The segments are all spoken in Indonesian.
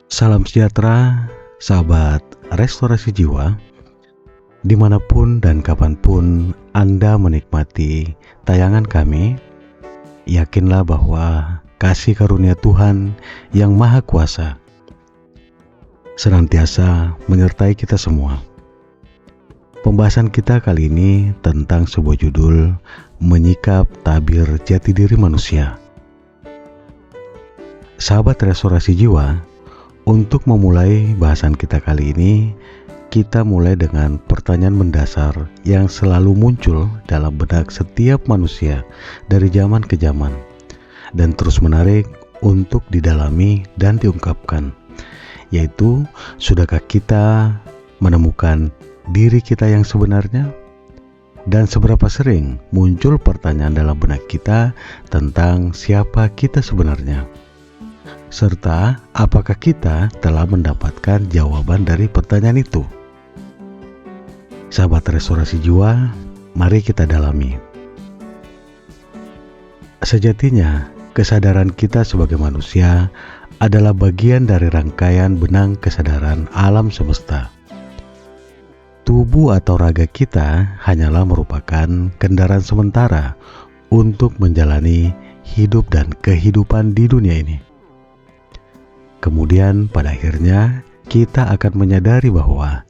Salam sejahtera, sahabat restorasi jiwa, dimanapun dan kapanpun Anda menikmati tayangan kami. Yakinlah bahwa kasih karunia Tuhan yang Maha Kuasa senantiasa menyertai kita semua. Pembahasan kita kali ini tentang sebuah judul, menyikap tabir jati diri manusia. Sahabat restorasi jiwa, untuk memulai bahasan kita kali ini, kita mulai dengan pertanyaan mendasar yang selalu muncul dalam benak setiap manusia dari zaman ke zaman dan terus menarik untuk didalami dan diungkapkan, yaitu sudahkah kita menemukan diri kita yang sebenarnya? Dan seberapa sering muncul pertanyaan dalam benak kita tentang siapa kita sebenarnya? Serta apakah kita telah mendapatkan jawaban dari pertanyaan itu? Sahabat restorasi jiwa, mari kita dalami. Sejatinya, kesadaran kita sebagai manusia adalah bagian dari rangkaian benang kesadaran alam semesta. Tubuh atau raga kita hanyalah merupakan kendaraan sementara untuk menjalani hidup dan kehidupan di dunia ini. Kemudian pada akhirnya kita akan menyadari bahwa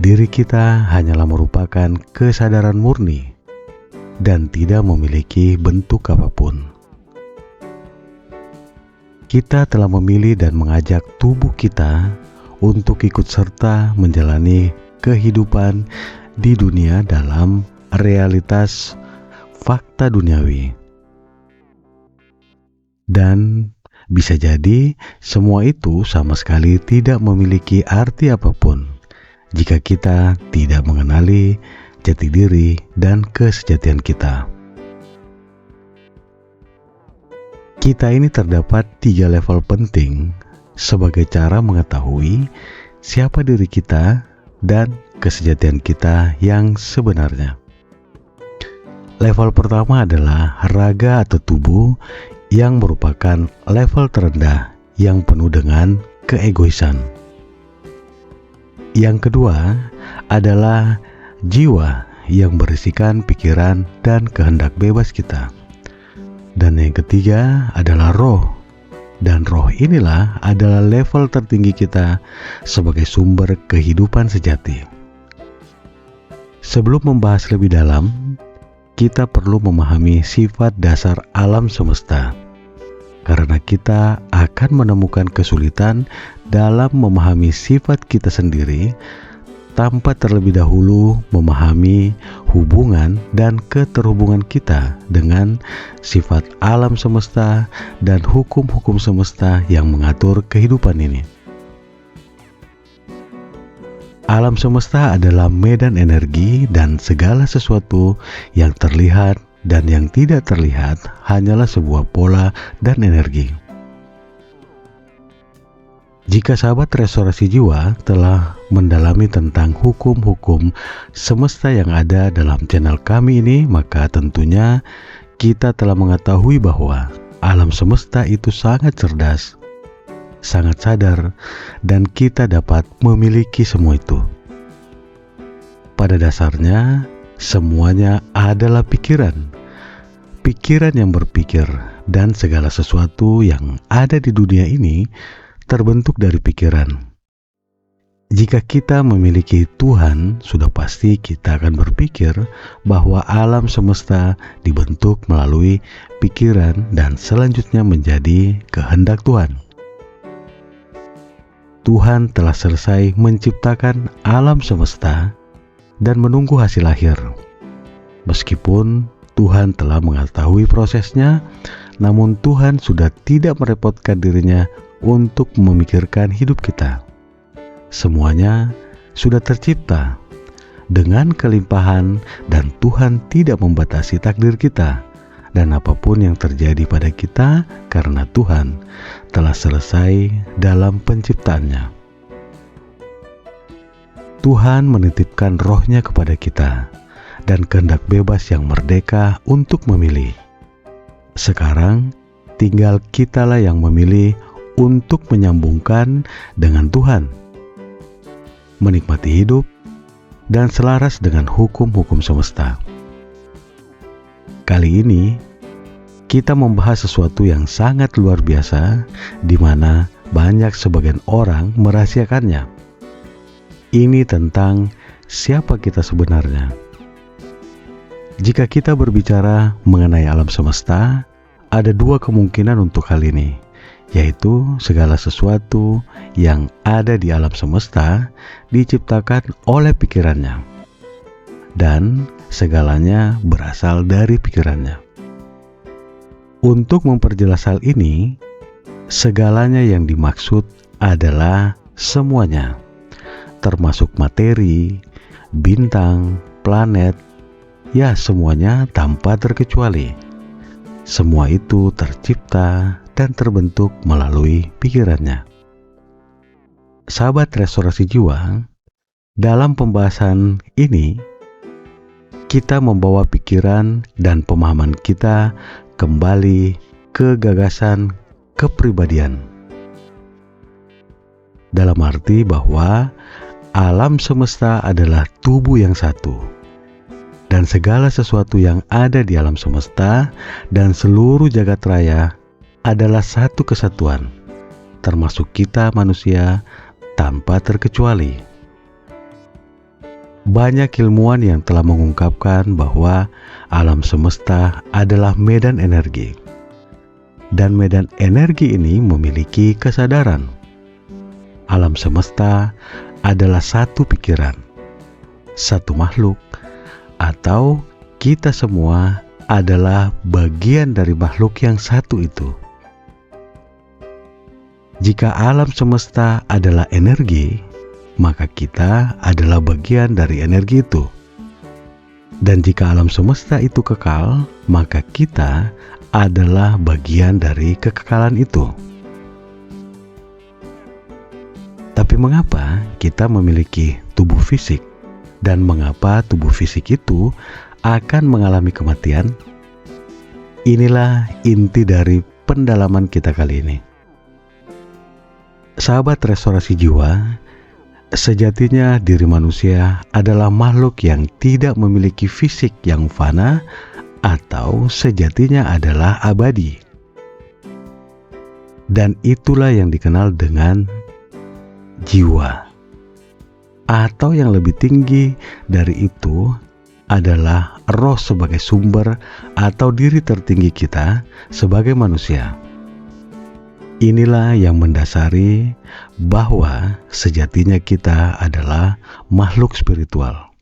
diri kita hanyalah merupakan kesadaran murni dan tidak memiliki bentuk apapun. Kita telah memilih dan mengajak tubuh kita untuk ikut serta menjalani kehidupan di dunia dalam realitas fakta duniawi. Dan bisa jadi semua itu sama sekali tidak memiliki arti apapun jika kita tidak mengenali jati diri dan kesejatian kita. Kita ini terdapat 3 level penting sebagai cara mengetahui siapa diri kita dan kesejatian kita yang sebenarnya. Level pertama adalah raga atau tubuh, yang merupakan level terendah yang penuh dengan keegoisan. Yang kedua adalah jiwa yang berisikan pikiran dan kehendak bebas kita. Dan yang ketiga adalah roh. Dan roh inilah adalah level tertinggi kita sebagai sumber kehidupan sejati. Sebelum membahas lebih dalam, kita perlu memahami sifat dasar alam semesta, karena kita akan menemukan kesulitan dalam memahami sifat kita sendiri tanpa terlebih dahulu memahami hubungan dan keterhubungan kita dengan sifat alam semesta dan hukum-hukum semesta yang mengatur kehidupan ini. Alam semesta adalah medan energi, dan segala sesuatu yang terlihat dan yang tidak terlihat hanyalah sebuah pola dan energi. Jika sahabat restorasi jiwa telah mendalami tentang hukum-hukum semesta yang ada dalam channel kami ini, maka tentunya kita telah mengetahui bahwa alam semesta itu sangat cerdas, sangat sadar, dan kita dapat memiliki semua itu. Pada dasarnya, semuanya adalah pikiran. Pikiran yang berpikir, dan segala sesuatu yang ada di dunia ini terbentuk dari pikiran. Jika kita memiliki Tuhan, sudah pasti kita akan berpikir bahwa alam semesta dibentuk melalui pikiran dan selanjutnya menjadi kehendak Tuhan. Tuhan telah selesai menciptakan alam semesta dan menunggu hasil akhir. Meskipun Tuhan telah mengetahui prosesnya, namun Tuhan sudah tidak merepotkan dirinya untuk memikirkan hidup kita. Semuanya sudah tercipta dengan kelimpahan, dan Tuhan tidak membatasi takdir kita dan apapun yang terjadi pada kita, karena Tuhan telah selesai dalam penciptaannya. Tuhan menitipkan rohnya kepada kita dan kehendak bebas yang merdeka untuk memilih. Sekarang tinggal kitalah yang memilih untuk menyambungkan dengan Tuhan, menikmati hidup, dan selaras dengan hukum-hukum semesta. Kali ini, kita membahas sesuatu yang sangat luar biasa, di mana banyak sebagian orang merahasiakannya. Ini tentang siapa kita sebenarnya. Jika kita berbicara mengenai alam semesta, ada dua kemungkinan untuk hal ini, yaitu segala sesuatu yang ada di alam semesta diciptakan oleh pikirannya, dan segalanya berasal dari pikirannya. Untuk memperjelas hal ini, segalanya yang dimaksud adalah semuanya, termasuk materi, bintang, planet, ya semuanya tanpa terkecuali. Semua itu tercipta dan terbentuk melalui pikirannya. Sahabat restorasi jiwa, dalam pembahasan ini, kita membawa pikiran dan pemahaman kita kembali ke gagasan kepribadian. Dalam arti bahwa alam semesta adalah tubuh yang satu, dan segala sesuatu yang ada di alam semesta dan seluruh jagat raya adalah satu kesatuan, termasuk kita manusia tanpa terkecuali. Banyak ilmuwan yang telah mengungkapkan bahwa alam semesta adalah medan energi, dan medan energi ini memiliki kesadaran. Alam semesta adalah satu pikiran, satu makhluk, atau kita semua adalah bagian dari makhluk yang satu itu. Jika alam semesta adalah energi, maka kita adalah bagian dari energi itu. Dan jika alam semesta itu kekal, maka kita adalah bagian dari kekekalan itu. Tapi mengapa kita memiliki tubuh fisik? Dan mengapa tubuh fisik itu akan mengalami kematian? Inilah inti dari pendalaman kita kali ini. Sahabat restorasi jiwa, sejatinya diri manusia adalah makhluk yang tidak memiliki fisik yang fana, atau sejatinya adalah abadi. Dan itulah yang dikenal dengan jiwa. Atau yang lebih tinggi dari itu adalah roh sebagai sumber atau diri tertinggi kita sebagai manusia. Inilah yang mendasari bahwa sejatinya kita adalah makhluk spiritual.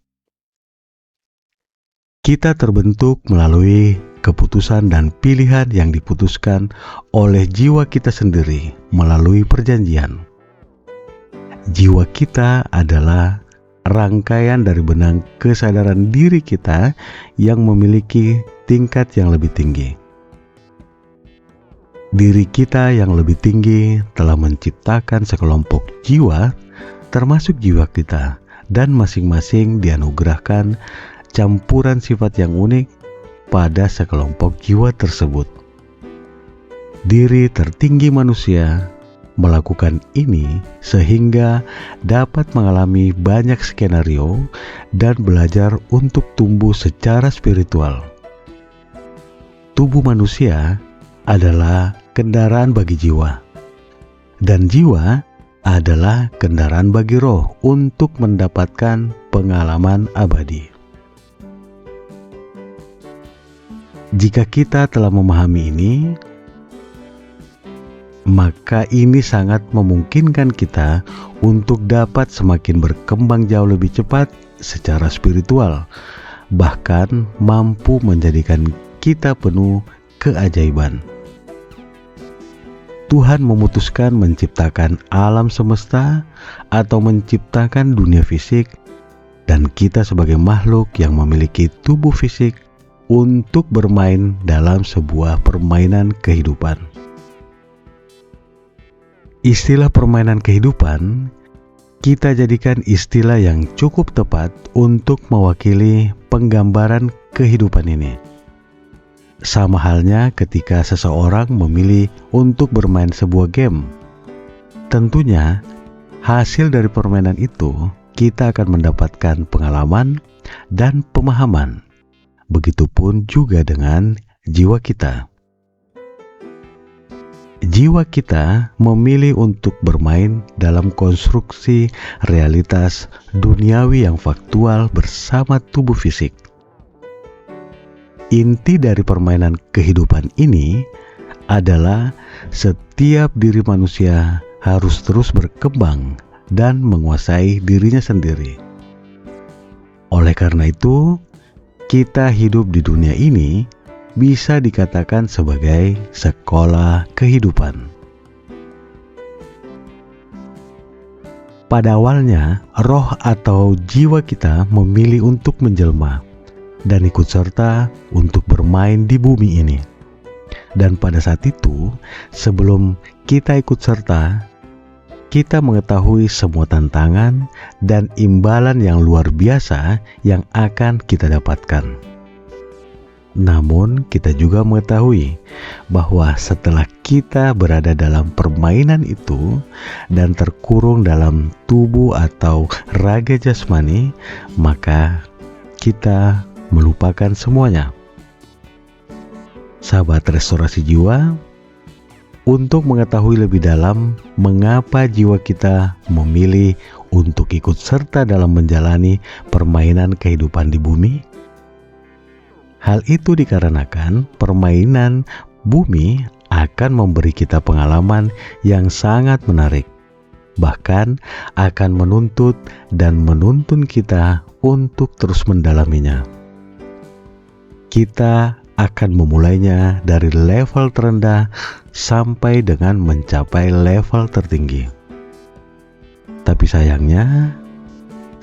Kita terbentuk melalui keputusan dan pilihan yang diputuskan oleh jiwa kita sendiri melalui perjanjian. Jiwa kita adalah rangkaian dari benang kesadaran diri kita yang memiliki tingkat yang lebih tinggi. Diri kita yang lebih tinggi telah menciptakan sekelompok jiwa, termasuk jiwa kita, dan masing-masing dianugerahkan campuran sifat yang unik pada sekelompok jiwa tersebut. Diri tertinggi manusia melakukan ini sehingga dapat mengalami banyak skenario dan belajar untuk tumbuh secara spiritual. Tubuh manusia adalah kendaraan bagi jiwa, dan jiwa adalah kendaraan bagi roh untuk mendapatkan pengalaman abadi. Jika kita telah memahami ini, maka ini sangat memungkinkan kita untuk dapat semakin berkembang jauh lebih cepat secara spiritual, bahkan mampu menjadikan kita penuh keajaiban. Tuhan memutuskan menciptakan alam semesta atau menciptakan dunia fisik, dan kita sebagai makhluk yang memiliki tubuh fisik untuk bermain dalam sebuah permainan kehidupan. Istilah permainan kehidupan kita jadikan istilah yang cukup tepat untuk mewakili penggambaran kehidupan ini. Sama halnya ketika seseorang memilih untuk bermain sebuah game, Tentunya, hasil dari permainan itu kita akan mendapatkan pengalaman dan pemahaman. Begitupun juga dengan jiwa kita. Jiwa kita memilih untuk bermain dalam konstruksi realitas duniawi yang faktual bersama tubuh fisik. Inti dari permainan kehidupan ini adalah setiap diri manusia harus terus berkembang dan menguasai dirinya sendiri. Oleh karena itu, kita hidup di dunia ini bisa dikatakan sebagai sekolah kehidupan. Pada awalnya, roh atau jiwa kita memilih untuk menjelma dan ikut serta untuk bermain di bumi ini. Dan pada saat itu, sebelum kita ikut serta, kita mengetahui semua tantangan dan imbalan yang luar biasa yang akan kita dapatkan. Namun, kita juga mengetahui bahwa setelah kita berada dalam permainan itu dan terkurung dalam tubuh atau raga jasmani, maka kita melupakan semuanya. Sahabat restorasi jiwa, untuk mengetahui lebih dalam mengapa jiwa kita memilih untuk ikut serta dalam menjalani permainan kehidupan di bumi, hal itu dikarenakan permainan bumi akan memberi kita pengalaman yang sangat menarik, bahkan akan menuntut dan menuntun kita untuk terus mendalaminya. Kita akan memulainya dari level terendah sampai dengan mencapai level tertinggi. Tapi sayangnya,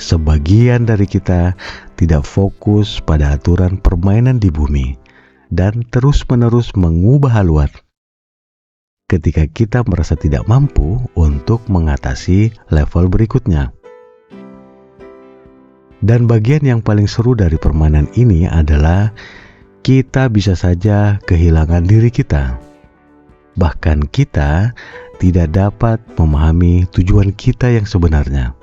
sebagian dari kita tidak fokus pada aturan permainan di bumi dan terus-menerus mengubah haluan ketika kita merasa tidak mampu untuk mengatasi level berikutnya. Dan bagian yang paling seru dari permainan ini adalah kita bisa saja kehilangan diri kita. Bahkan kita tidak dapat memahami tujuan kita yang sebenarnya.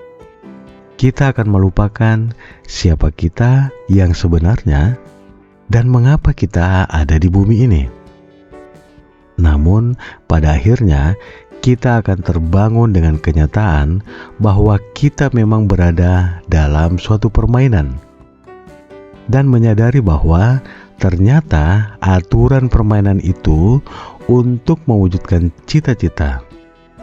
Kita akan melupakan siapa kita yang sebenarnya dan mengapa kita ada di bumi ini. Namun, pada akhirnya kita akan terbangun dengan kenyataan bahwa kita memang berada dalam suatu permainan dan menyadari bahwa ternyata aturan permainan itu untuk mewujudkan cita-cita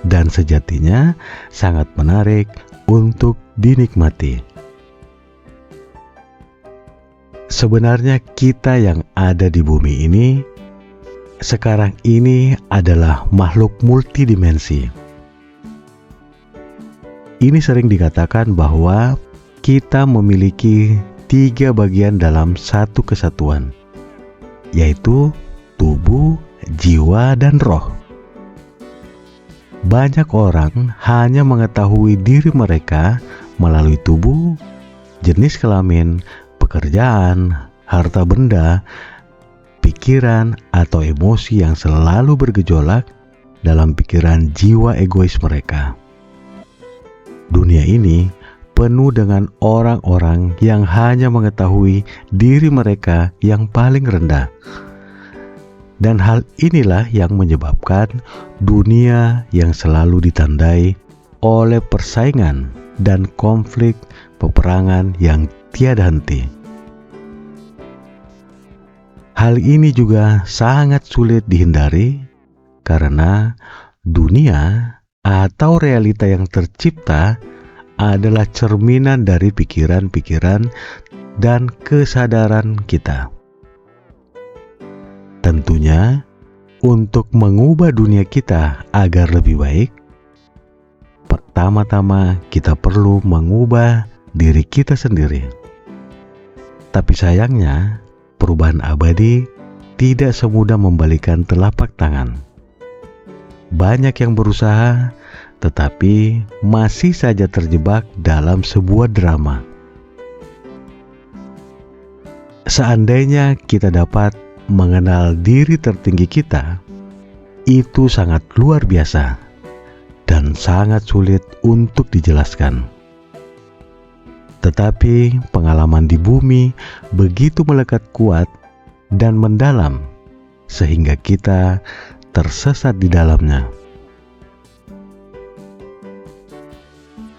dan sejatinya sangat menarik untuk dinikmati. Sebenarnya kita yang ada di bumi ini sekarang ini adalah makhluk multidimensi. Ini sering dikatakan bahwa kita memiliki 3 bagian dalam satu kesatuan, yaitu tubuh, jiwa, dan roh. Banyak orang hanya mengetahui diri mereka melalui tubuh, jenis kelamin, pekerjaan, harta benda, pikiran, atau emosi yang selalu bergejolak dalam pikiran jiwa egois mereka. Dunia ini penuh dengan orang-orang yang hanya mengetahui diri mereka yang paling rendah. Dan hal inilah yang menyebabkan dunia yang selalu ditandai oleh persaingan dan konflik peperangan yang tiada henti. Hal ini juga sangat sulit dihindari karena dunia atau realita yang tercipta adalah cerminan dari pikiran-pikiran dan kesadaran kita. Tentunya, untuk mengubah dunia kita agar lebih baik, pertama-tama kita perlu mengubah diri kita sendiri. Tapi sayangnya, perubahan abadi tidak semudah membalikan telapak tangan. Banyak yang berusaha, tetapi masih saja terjebak dalam sebuah drama. Seandainya kita dapat mengenal diri tertinggi kita, itu sangat luar biasa. dan sangat sulit untuk dijelaskan. Tetapi pengalaman di bumi begitu melekat kuat dan mendalam sehingga kita tersesat di dalamnya.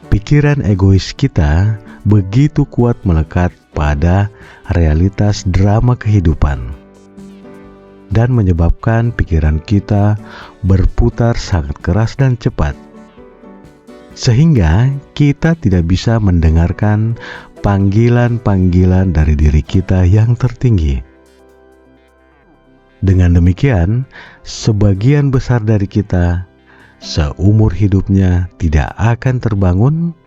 Pikiran egois kita begitu kuat melekat pada realitas drama kehidupan dan menyebabkan pikiran kita berputar sangat keras dan cepat, sehingga kita tidak bisa mendengarkan panggilan-panggilan dari diri kita yang tertinggi. Dengan demikian, sebagian besar dari kita seumur hidupnya tidak akan terbangun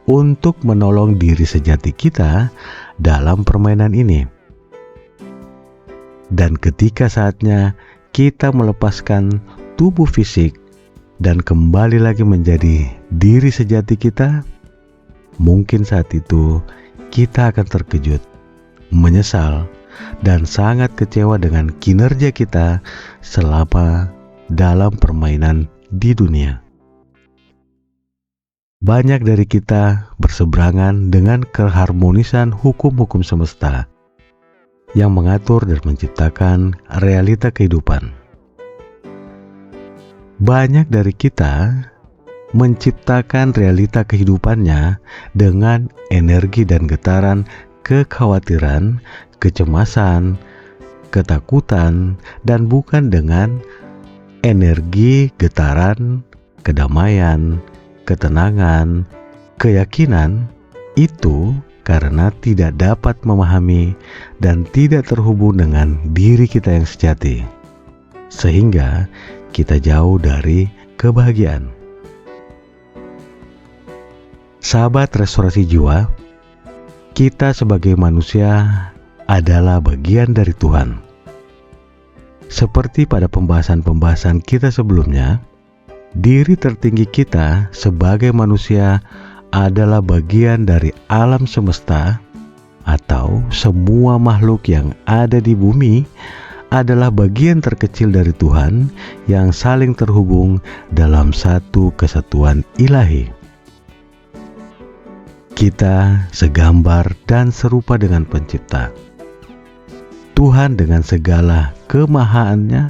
untuk menolong diri sejati kita dalam permainan ini. Dan ketika saatnya kita melepaskan tubuh fisik dan kembali lagi menjadi diri sejati kita, mungkin saat itu kita akan terkejut, menyesal, dan sangat kecewa dengan kinerja kita selama dalam permainan di dunia. Banyak dari kita berseberangan dengan keharmonisan hukum-hukum semesta yang mengatur dan menciptakan realita kehidupan. Banyak dari kita menciptakan realita kehidupannya dengan energi dan getaran kekhawatiran, kecemasan, ketakutan, dan bukan dengan energi, getaran, kedamaian, ketenangan, keyakinan. Itu karena tidak dapat memahami dan tidak terhubung dengan diri kita yang sejati, sehingga kita jauh dari kebahagiaan. Sahabat restorasi jiwa, kita sebagai manusia adalah bagian dari Tuhan. Seperti pada pembahasan-pembahasan kita sebelumnya, diri tertinggi kita sebagai manusia adalah bagian dari alam semesta, atau semua makhluk yang ada di bumi adalah bagian terkecil dari Tuhan yang saling terhubung dalam satu kesatuan ilahi. Kita segambar dan serupa dengan Pencipta, Tuhan dengan segala kemahaannya,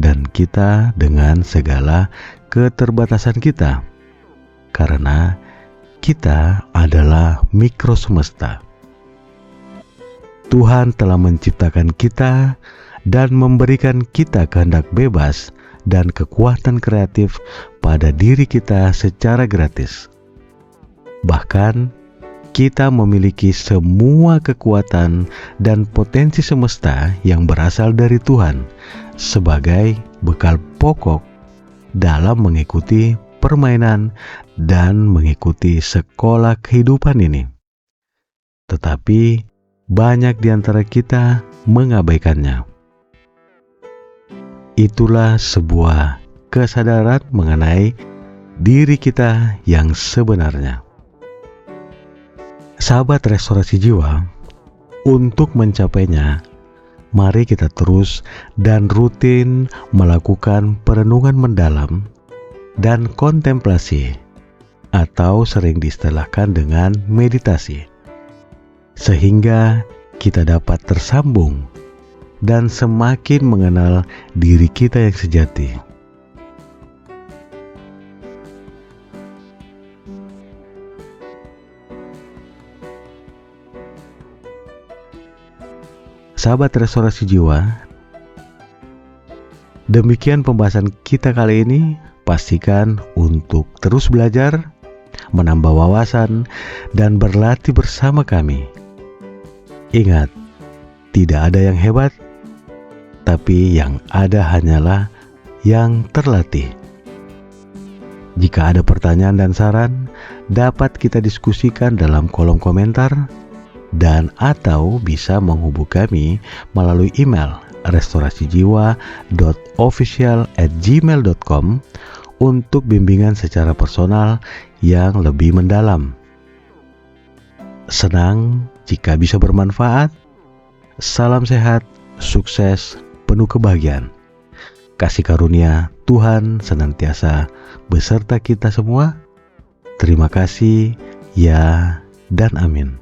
dan kita dengan segala keterbatasan kita, karena kita adalah mikro semesta. Tuhan telah menciptakan kita dan memberikan kita kehendak bebas dan kekuatan kreatif pada diri kita secara gratis. Bahkan kita memiliki semua kekuatan dan potensi semesta yang berasal dari Tuhan sebagai bekal pokok dalam mengikuti permainan dan mengikuti sekolah kehidupan ini. Tetapi banyak di antara kita mengabaikannya. Itulah sebuah kesadaran mengenai diri kita yang sebenarnya. Sahabat restorasi jiwa, untuk mencapainya, mari kita terus dan rutin melakukan perenungan mendalam dan kontemplasi, atau sering diistilahkan dengan meditasi, sehingga kita dapat tersambung dan semakin mengenal diri kita yang sejati. Sahabat restorasi jiwa, demikian pembahasan kita kali ini. Pastikan untuk terus belajar, menambah wawasan, dan berlatih bersama kami. Ingat, tidak ada yang hebat, tapi yang ada hanyalah yang terlatih. Jika ada pertanyaan dan saran, dapat kita diskusikan dalam kolom komentar dan atau bisa menghubungi kami melalui email restorasijiwa.official@gmail.com untuk bimbingan secara personal yang lebih mendalam. Senang jika bisa bermanfaat. Salam sehat, sukses, penuh kebahagiaan. kasih karunia Tuhan senantiasa beserta kita semua. Terima kasih, ya dan amin.